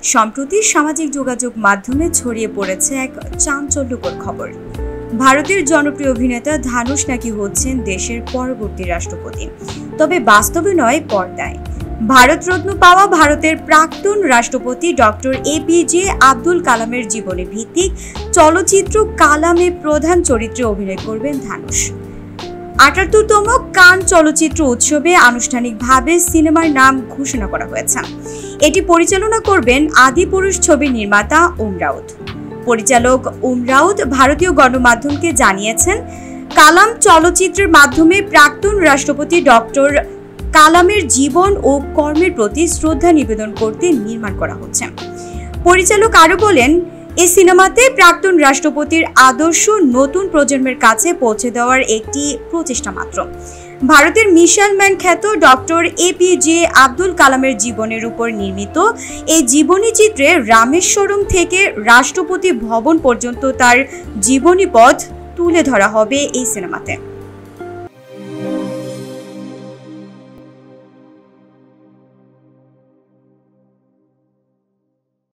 সম্প্রতি সামাজিক যোগাযোগ মাধ্যমে ছড়িয়ে পড়েছে এক চাঞ্চল্যকর খবর। ভারতের জনপ্রিয় অভিনেতা ধানুষ নাকি হচ্ছেন দেশের পরবর্তী রাষ্ট্রপতি, তবে বাস্তবে নয়, পর্দায়। ভারতরত্ন পাওয়া ভারতের প্রাক্তন রাষ্ট্রপতি ডক্টর এপিজে আব্দুল কালামের জীবনী ভিত্তিক চলচ্চিত্র কালামে প্রধান চরিত্রে অভিনয় করবেন ধানুষ। ৭৮তম কান চলচ্চিত্র উৎসবে আনুষ্ঠানিকভাবে সিনেমার নাম ঘোষণা করা হয়েছে। এটি পরিচালনা করবেন আদিপুরুষ ছবির নির্মাতা ওম রাউত। পরিচালক ওম রাউত ভারতীয় গণমাধ্যমকে জানিয়েছেন, কালাম চলচ্চিত্রের মাধ্যমে প্রাক্তন রাষ্ট্রপতি ডক্টর কালামের জীবন ও কর্মের প্রতি শ্রদ্ধা নিবেদন করতে নির্মাণ করা হচ্ছে। পরিচালক আরও বলেন, এই সিনেমাতে প্রাক্তন রাষ্ট্রপতির আদর্শ নতুন প্রজন্মের কাছে পৌঁছে দেওয়ার একটি প্রচেষ্টা মাত্র। ভারতের মিসাইল ম্যান খ্যাত ডক্টর এপিজে আব্দুল কালামের জীবনের উপর নির্মিত এই জীবনী চিত্রে রামেশ্বরম থেকে রাষ্ট্রপতি ভবন পর্যন্ত তার জীবনী পথ তুলে ধরা হবে এই সিনেমাতে।